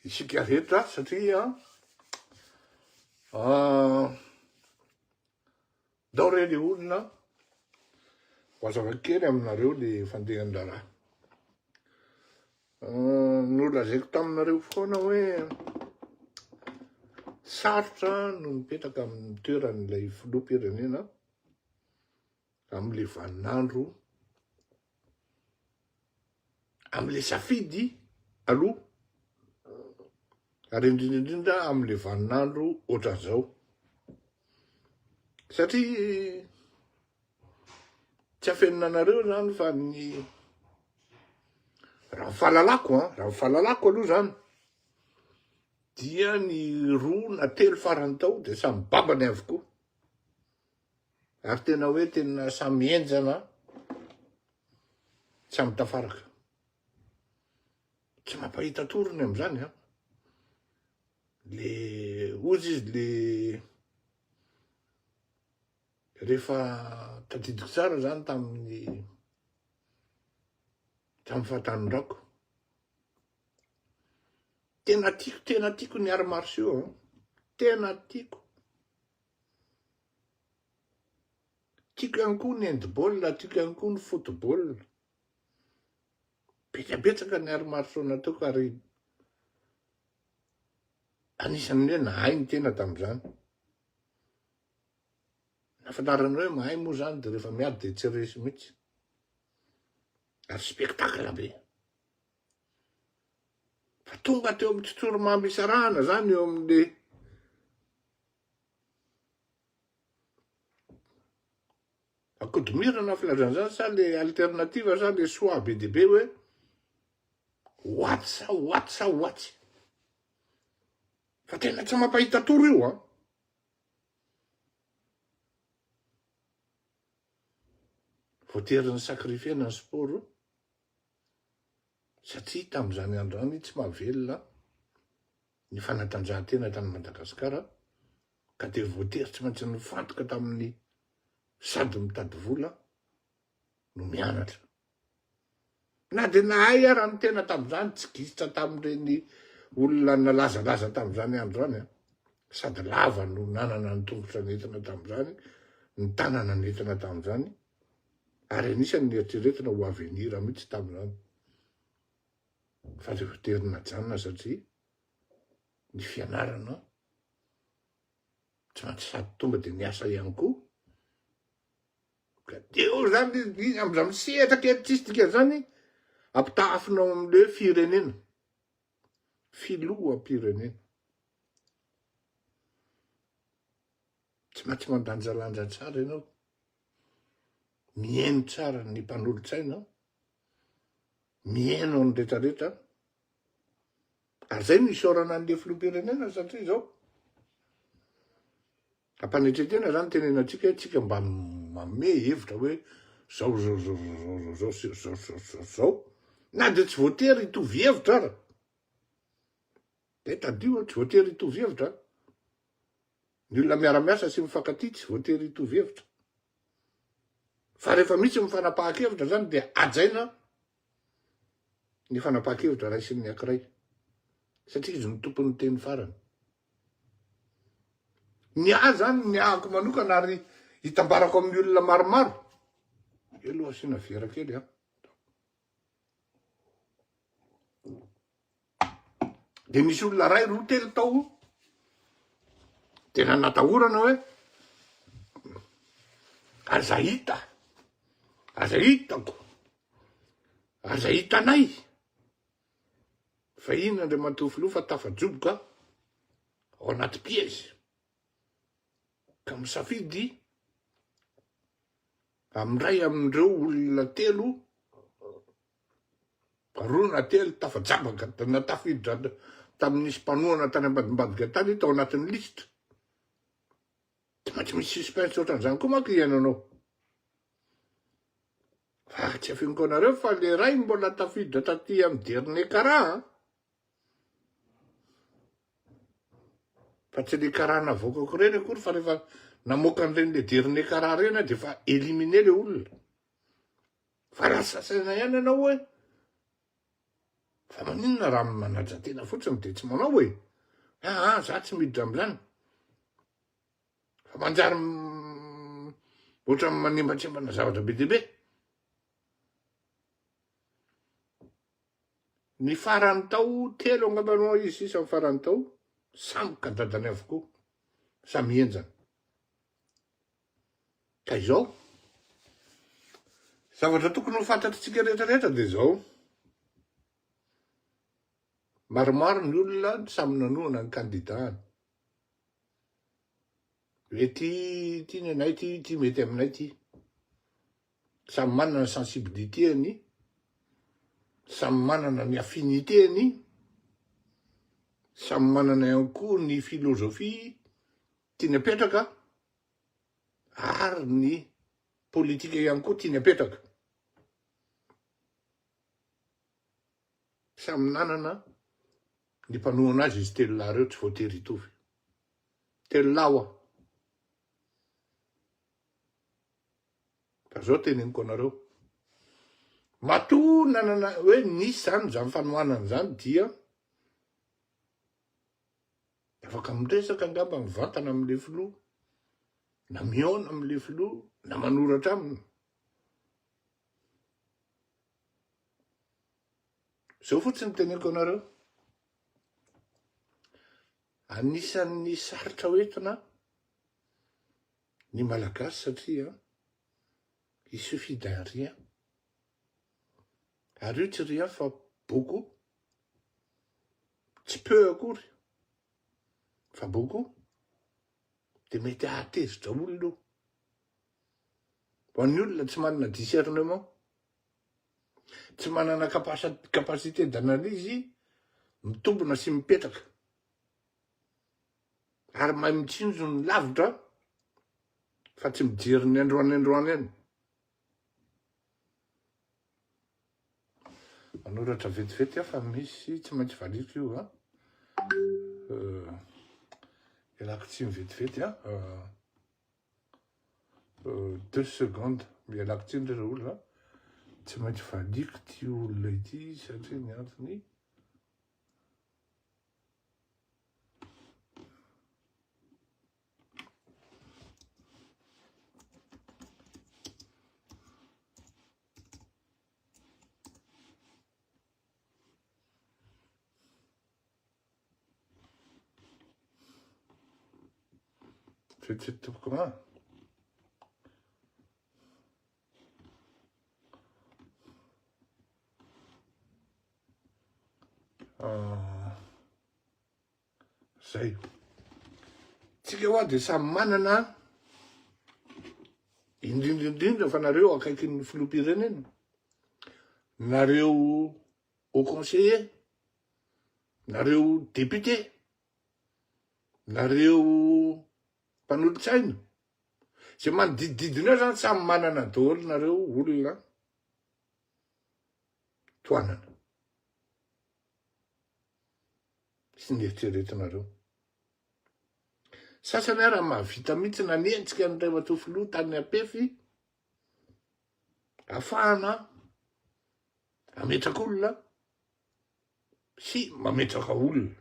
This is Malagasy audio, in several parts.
isika rehetra satria dao re le olona hoazava-kely aminareo le fandehan-draharaha. Nolazaiko taminareo foana hoe sarotra no mipetraka amin'ny toeran'ilay filoham-pirenena amin'le vaninandro, amin'le safidy aloha, ary indrindra amin'le vaninandro ohatran'izao. Satria tsy afeninanareo zany fa ny raha fahalalako aloha zany dia ny 2 na 3 farany tao dia samy babany avokoa, ary tena hoe tena samy enjana, samy tafaraka. Tsy mampahita torony amin'izany le ozy izy le rehefa tadidiko tsara zany tamin'ny fahatanon-drako, tena tiako ny arts martiaux, tena tiako ihany koa ny handball, tiako ihany koa ny football. Betsabetsaka ny arts martiaux nataoko ary anisan'ny hoe nahay ny tena tamin'izany. Nafantarana hoe mahay moa zany dia rehefa miady dia tsy resy mihitsy, ary spectacle be. Fa tonga teo amin'ny tontolo mampisarahana zany eo amin'le akodomirana filazana zany sa le alternativa sa le soa be dia be hoe watsy. Fa tena tsy mampahita toro io voatery ny sakrifena ny sport satria tamin'izany andro any tsy mahavelona ny fanatanjahantena tany Madagasikara, ka dia voatery tsy maintsy nifantoka tamin'ny sady mitady vola no mianatra. Na dia nahay ara ny tena tamin'izany, tsy gisitra tamin'ireny olona nalazalaza tamin'izany andro any, sady lava no nanana ny tongotra nentina tamin'izany, ny tanana nentina tamin'izany, ary anisan'ny eritreretina ho avenir mihitsy tamin'izany. Fa le voatery najanona satria ny fianarana tsy maintsy sady tonga dia niasa ihany koa. Ka deo zany amin'izany misehatra kely tsisy dikan'izany ampitahafinao amin'le firenena, filoham-pirenena. Tsy maintsy mandanjalanja tsara ianao, mihaino tsara ny mpanolotsaina, mihaino ny rehetrarehetra, ary zay no isaorana an'le filoham-pirenena. Satria zao ampanetretena zany tenenantsika hoe tsika mba manome hevitra hoe zao, na dia tsy voatery hitovy hevitra ara, de tadio tsy voatery hitovy hevitra. Ny olona miara-miasa sy mifankatia tsy voatery hitovy hevitra, fa rehefa misy mifanapahan-kevitra zany dia ajaina ny fanapahan-kevitra ray sy ny ankiray, satria izy no tompon'ny teny farany. Ny ahy zany ny ahako manokana ary hitambarako amin'ny olona maromaro, aloha asiana vera kely dia misy olona 2 roa 3 tao tena natahorana hoe aza hitanay fa ino andre matofiloha fa tafajoboka ao anaty piège, ka misafidy amin'ray amin'ireo olona 3, 2 na 3 tafajabaka na tafiditra tamin'nisy mpanoana tany ambadimbadika tany tao anatin'ny lisitra. Tsy maintsy misy suspense ohatran'izany koa manko iainanao. Fa tsy afiniko anareo fa le ray mbola tafiditra taty amin'ny dernier karaha, fa tsy le karaha navoakako reny akory, fa rehefa namoaka an'ireny le dernier karaha reny dia fa éliminé le olona. Fa raha sasaina ihany ianao hoe Fa maninona raha manajatena fotsiny dia tsy manao hoe za tsy miditra am'izany. Fa manjary ohatra manimbatsembana zavatra be deaibe. Ny farany tao, 3 angamba izy sisa ny farany tao, samboka dadany avokoa, samy enjana. Ka izao, zavatra tokony ho fantatritsika rehetrarehetra dia izao. Maromaro ny olona samy nanohana ny kandidahany. Hoe ty ny anay ty mety aminay ty. Samy manana ny sensibilité-ny, samy manana ny affinité-ny, samy manana ihany koa ny filôzofia tiany apetraka, ary ny politika ihany koa tiany apetraka. Samy nanana ny mpanohana azy izy 3 lahy reo, tsy voatery hitovy. 3 lahy aho. Fa zao teneniko anareo. Matoa nanana hoe nisy zany zany fanohanana zany dia afaka miresaka angamba mivantana am'le filoha, na mihaona am'le filoha, na manoratra aminy. Zao fotsiny teneniko anareo. Anisan'ny sarotra hoentina ny malagasy satria il suffit d'un rien. Ary io tsy rien fa beaucoup. Tsy peu akory, fa beaucoup. Dia mety ahatezitra olona io. Ho an'ny olona tsy manana discernement, tsy manana capacité d'analyse, mitombona sy mipetraka. Ary mahay mitsinjo ny lavitra fa tsy mijery ny androany eny. Manoratra vetivety aho fa misy tsy maintsy valiko io a. Ialako tsiny vetivety a. 2 secondes. Ialako tsiny reo olona. Tsy maintsy valiko ty olona ity satria ny antony. Vetivety tompoko ma. Zay. Tsika hoa dia samy manana indrindrindrindra fa nareo akaikin'ny filoham-pirenena, nareo au conseiller, nareo député, nareo mpanolotsaina, zay manodidididina eo zany samy manana daholo nareo olona toanana sy ny eritreretinareo. Sasany raha mahavita mihitsy nanentsika ny ray amatao filoha tany apefy, ahafahana ametraka olona sy mametraka olona.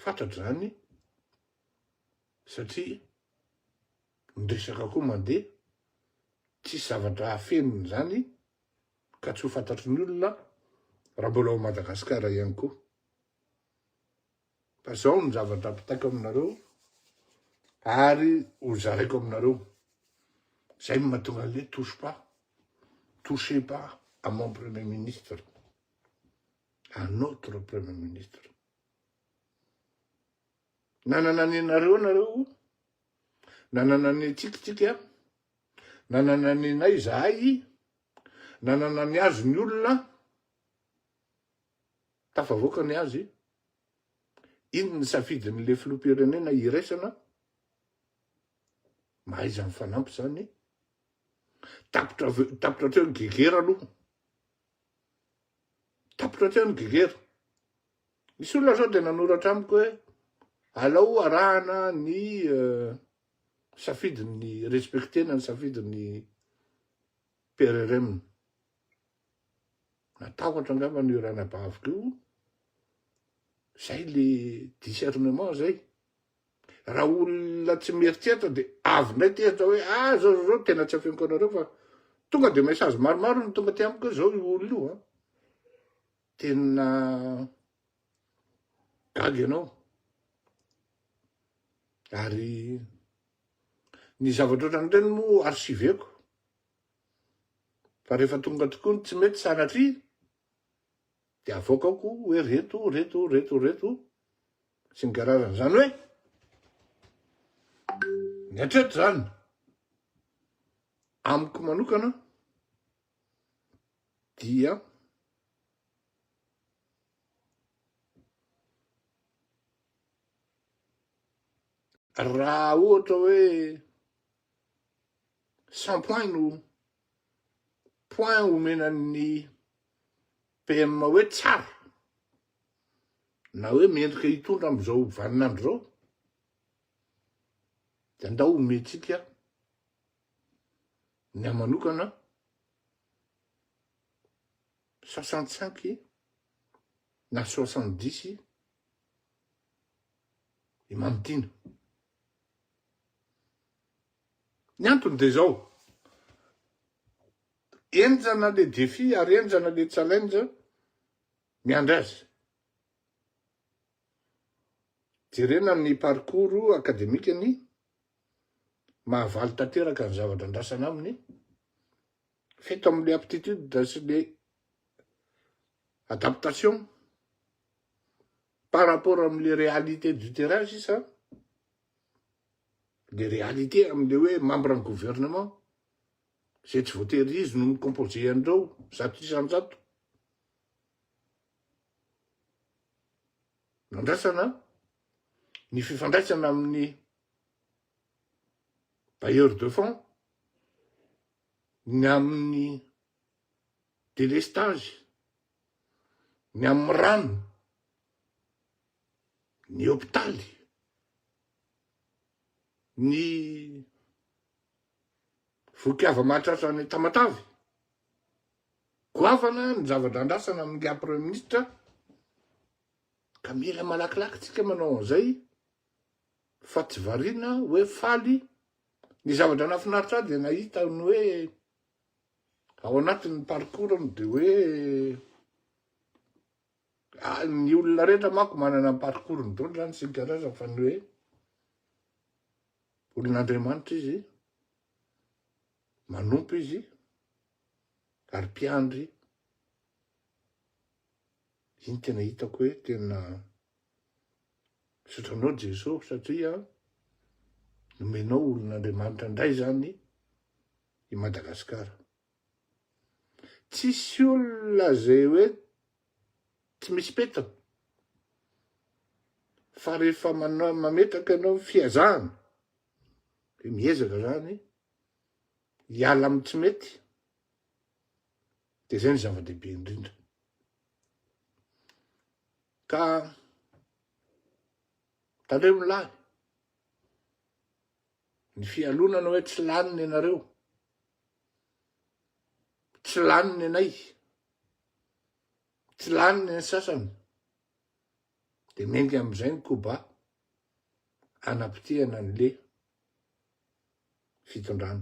Fantatra zany satria ndresaka koa mandeha tsy zavatra hafeniny zany ka tsy ho fantatry ny olona raha mbola ao Madagasikara ihany koa. Fa zao ny zavatra apitaiko aminareo ary ho zaraiko aminareo. Zay ny mahatonga le touchez pas à mon premier ministre, à notre premier ministre. Nanana ny nareo, nanana ny tsikitsika, nanana ny nay zahay, nanana ny azy ny olona, tafavoaka ny azy. Ino ny safidin'le filoham-pirenena iraisana? Mahaiza mifanampy zany. Tapitra teo ny gegera aloha. Tapitra teo ny gegera. Misy olona zao dia nanoratra amiko hoe alao arahana ny safidin'ny respectena ny safidin'ny PRRM. Natahotra angamba ny ranabaviko io, zay le discernement zay. Raha olona tsy mieritseritra de avy ndray teritra hoe zao tena tsy afeniko anareo fa tonga de message maromaro ny tonga ty amiko zao io olona io a. Tena gagy ianao. Ary ny zavatra ohatran'ireny moa arsiveko. Fa rehefa tonga tokoa ny tsy mety sanatria, de avoakako hoe reto sy ny karazany. Zany hoe ny hatreto zany amiko manokana dia raha ohatra hoe 100 point no point omenan'ny PMA hoe tsara na hoe mendrika hitondra am'izao vaninandro zao, de andao ometsika ny amanokana 65 na 70 i Mamitina. Ny antony de zao, enjana le défi ary enjana le challenge miandry azy. Jerena ny parcours akademikany mahavaly tanteraka ny zavatra andrasana aminy, feto am'le aptitude sy le adaptation par rapport am'le réalité du terrain sisa, le réalité am'le hoe membre ny gouvernement, zay tsy voatery izy no micomposé an'ireo zato isan-jato. Nandrasana ny fifandraisana amin'ny bailleur de fonds, ny amin'ny délestage, ny amin'ny rano, ny hôpitaly, ny vokiava mahatratra ny Tamatavy, goavana ny zavatra andrasana amin'ny praiminsitra, ka mila malakilaky tsika manao an'izay fa tsy variana hoe faly ny zavatra nafinaritra de nahita ny hoe ao anatin'ny parcours de hoe ny olona rehetra manko manana ny parcours ny dolo zany sy ny karazana, fa ny hoe olon'Andriamanitra izy, manompo izy ary mpiandry. Iny tena hitako hoe tena sotranao Jesosy, satria nomenao olon'Andriamanitra indray zany i Madagasikara. Tsisy olona zay hoe tsy misy petaka, fa rehefa mametaka ianao fiazahana de miezaka zany hiala amin'ny tsy mety, de zay ny zava-dehibe indrindra. Ka tandreo milahy, ny fialonana hoe tsy laniny ianareo, tsy laniny anay, tsy laniny ny sasany, de mengy am'izay ny koba anapitihana an'le fitondrana.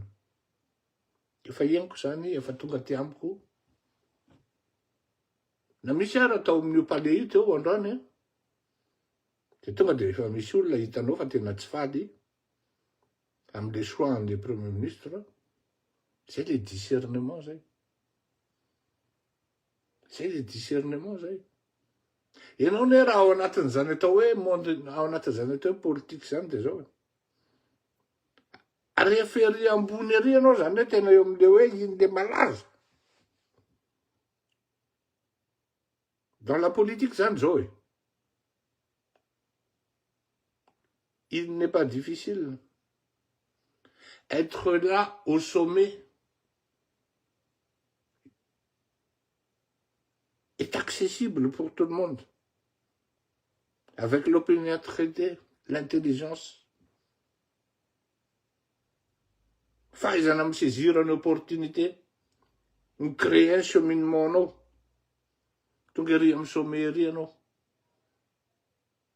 Efa ieniko zany, efa tonga ty amiko, na misy ara atao amin'io palais io teo androany a, de tonga de efa misy olona hitanao fa tena tsy faly am'le choix an'le premier ministre. Zay le discernement zay. Zay le discernement zay. Ianao ne raha ao anatin'izany atao hoe monde, ao anatin'izany atao hoe politique zany de zao. Rehefa ery ambony ery ianao zany hoe tena eo am'le hoe iny le malaza. Dans la politique zany zao e. Il n'est pas difficile. Être là au sommet est accessible pour tout le monde. Avec l'opiniâtreté, l'intelligence. Fahaizana saisir une opportunité, créer un cheminement anao. tonga ery amin'ny sommet ery anao.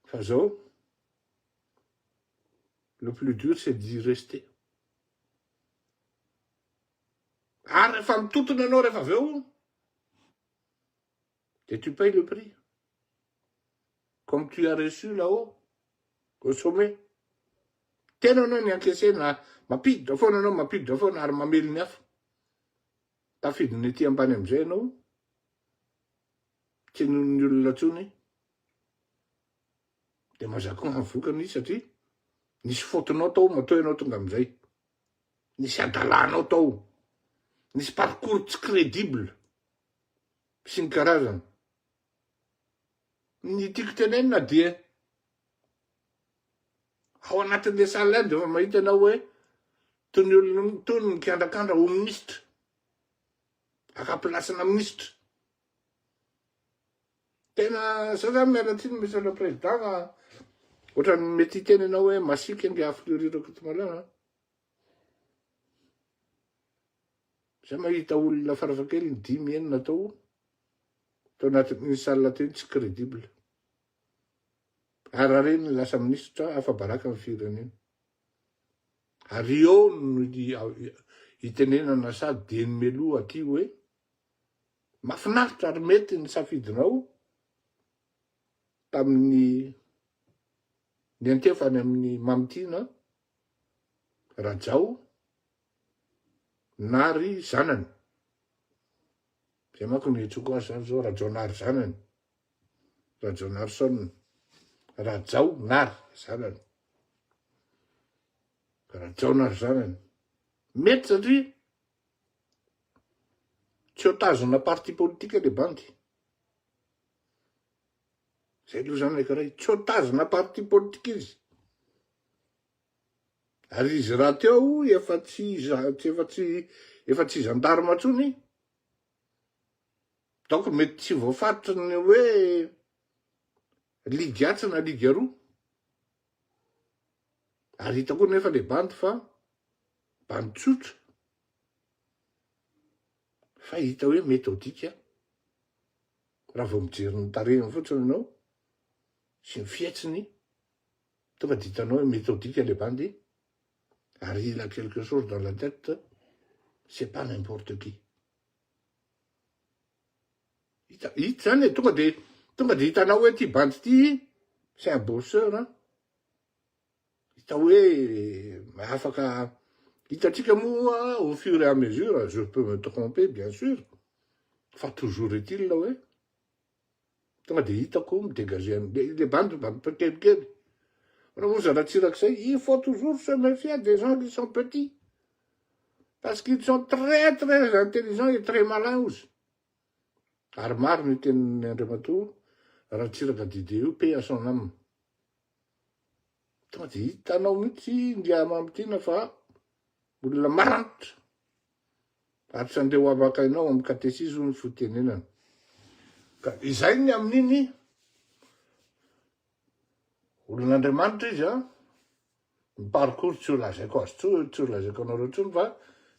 Fa zao, le plus dur c'est d'y rester. Ary rehefa mitotona anao rehefa avy eo, et tu payes le prix. Comme tu as reçu là-haut, au sommet. Tena anao ny ankesena, mampiditra foana anao, mampiditra foana ary mamely ny hafa. Tafidiny ety ambany am'izay anao, tsy nohon'ny olona ntsony. De mazaka ny vokany izy satria nisy fautinao tao matoa ianao tonga am'izay. Nisy adalanao tao. Nisy parcours tsy crédible. Sy ny karazany. Ny tiako tenenina dia ao anatin'le salle de efa mahita anao hoe tony olona tony ny kiandrakandra ho ministre. Akapilasina ministre. Tena sasa mialatsiny monsieur le président ohatrany mety teny anao hoe masika nge Fleury Rakotomalala. Zay mahita olona farafakely 10 tao anatin'ny salle teny tsy crédible. Ary reny lasa ministre afa-baraka amin'ny firenena. Ary eo no itenenana sady de ny meloa aty hoe mahafinaritra ary mety ny safidinao tamin'ny ny antefany amin'ny Mamitiana Rajao nary zanany. Zay manko ny hetsoko azy zany zao Rajao nary zanany. Rajao nary soniny. Rajao nary zanany. Rajao nary zanany. Mety satria tsy ho tazona parti politika le bandy. Zay aloha zany anankiray, tsy ho tazona parti politika izy. Ary izy raha teo efa tsy gendarme ntsony. Donc mety tsy voafatitra ny hoe ligue atsy na ligue aroa. Ary hitako nefa le bandy fa bandy tsotra. Fa hita hoe méthodique. Raha vao mijery ny tarehiny fotsiny anao sy ny fietsiny, tonga de hitanao hoe méthodique le bandy. Ary il a quelque chose dans la tête, c'est pas n'importe qui. Hita zany tonga de hitanao hoe ty bandy ty, c'est un bosseur. Hita hoe afaka hitatsika moa au fur et à mesure, je peux me tromper bien sûr, fa toujours est-il là hoe tonga de hitako midégager les bandes kelikely. Il faut toujours se méfier des gens qui sont petits. Parce qu'ils sont très très intelligents et très malins aussi. Ary maro ny tenin'ny Andriamatoa raha tsiraka dide io paix à son âme. Tonga de hitanao mihitsy ngia Mamitiana fa olona marantitra. Ary tsy andeha ho avaka ainao amin'ny catéchisme ny fotenenana. Ka izay ny amin'iny olon'Andriamanitra izy ny parcours tsy ho lazaiko azy tsy ho lazaiko anareo ntsony fa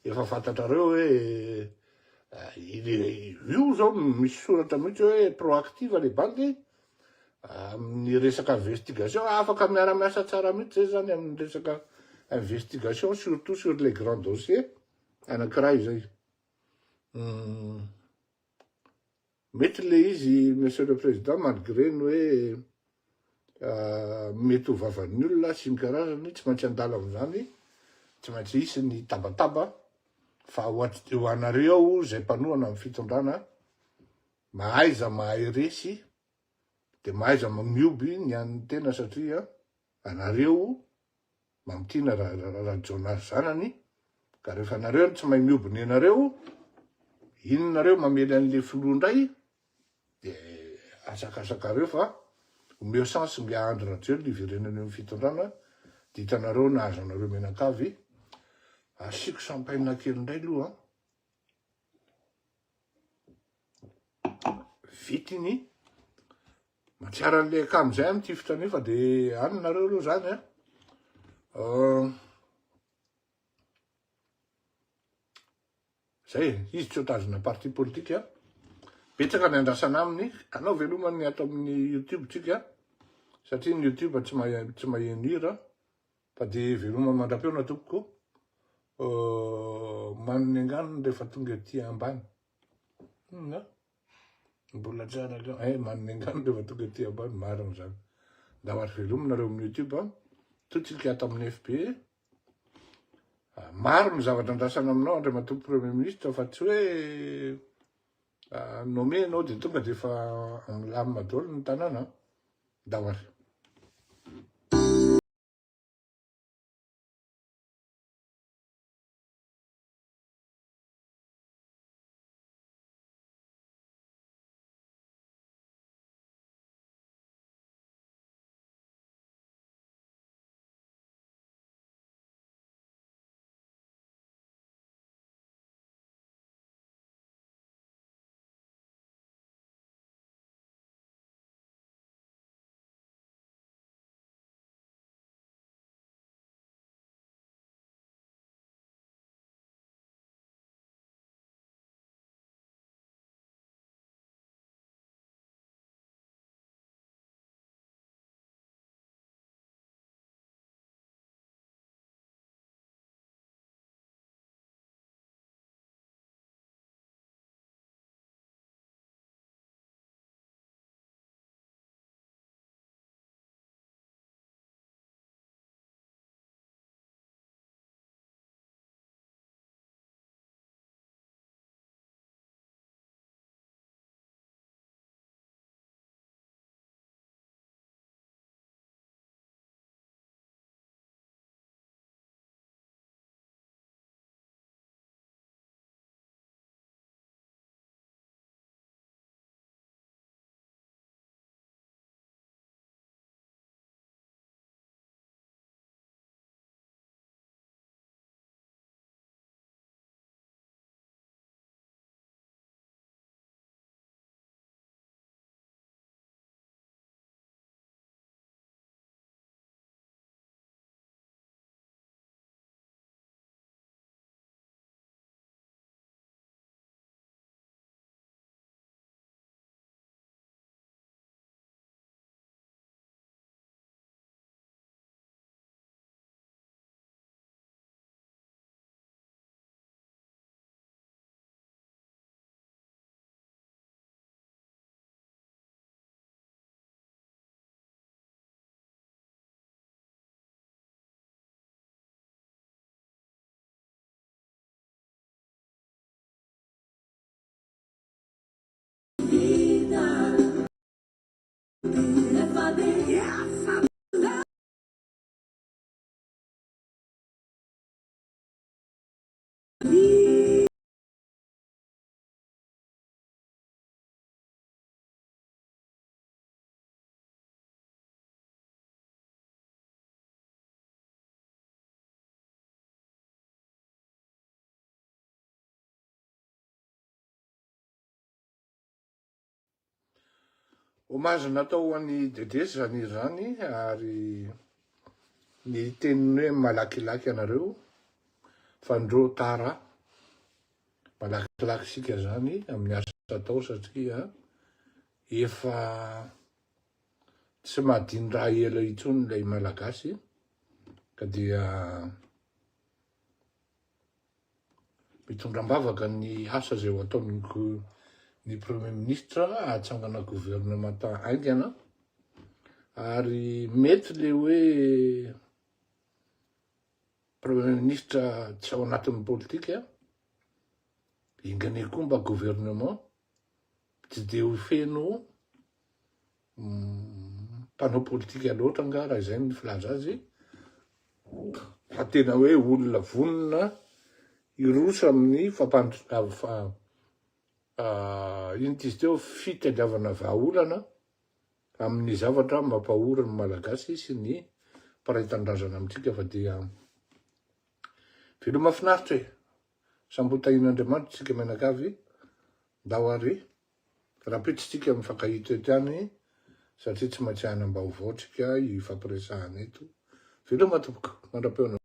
efa fantatrareo hoe io zao misy soratra mihitsy hoe proactive le bandy amin'ny resaka investigation. Afaka miara-miasa tsara mihitsy zay zany amin'ny resaka investigation, surtout sur les grands dossiers. Anankiray zay. Mety le izy monsieur le président malgré ny hoe mety ho vavan'ny olona sy ny karazany tsy maintsy andala amin'izany, tsy maintsy hisy ny tabataba fa ho anareo zay mpanohana amin'ny fitondrana mahaiza mahay resy de mahaiza mamioby ny an'ny tena satria anareo Mamitiana rajonary zanany. Ka rehefa anareo tsy mahay mioby ny anareo, inonareo mamely an'le filoha indray de asakasakareo fa omeo sens nge Andry Rajoelina iverenany amin'ny fitondrana. De hitanareo nahazo anareo menakavy. Asiko sampaina kely indray aloha. Vitiny. Matsiara an'le akamizay amin'ny tifitra nefa de anonareo aloha zany zay izy tsy ho tazona parti politika Betsaka ny andrasana aminy, anao velomany ato amin'ny YouTube tsika, satria ny YouTube tsy mahenira, fa de veloma mandram-peona tompoko, maniny anganony rehefa tonga ety ambany. Mbola tsara ka, maniny anganony rehefa tonga ety ambany, marina zany. Da ho ary velominareo amin'ny YouTube, totsika ato amin'ny FB, maro ny zavatra andrasana aminao andre matompo Premier Ministre, fa tsy hoe nome anao de tonga de efa milamina daholo ny tanàna. Da ho ary. Homazy natao an'ny dedesy zany zany, ary ny teniny hoe malakilaky anareo, fa ndreo tara, malakilaky sika zany amin'ny asa atao satria efa tsy mahadiny raha ela itsony ilay malagasy, ka dia mitondram-bavaka ny asa zay ho ataony ny Premier Ministre hatsangana gouvernement aingana, ary mety le hoe Premier Ministre tsy ao anatin'ny politika, ingane koa mba gouvernement tsy de ho feno mpanao politika loatra nga raha izay ny filaza azy, fa tena hoe olona vonona iroso amin'ny ino tizy teo fitadiavana vahaolana amin'ny zavatra mampahora ny malagasy sy ny paraitan-drazana amintsika. Fa dia velo mahafinaritra e, sambotahin'Andriamanitra tsika menakavy, da ho ary raha petsitsika mifankahito eto ihany, satria tsy maintsy hanam-baovao tsika ifampiresahana eto. Velo matomboka mandram-peona.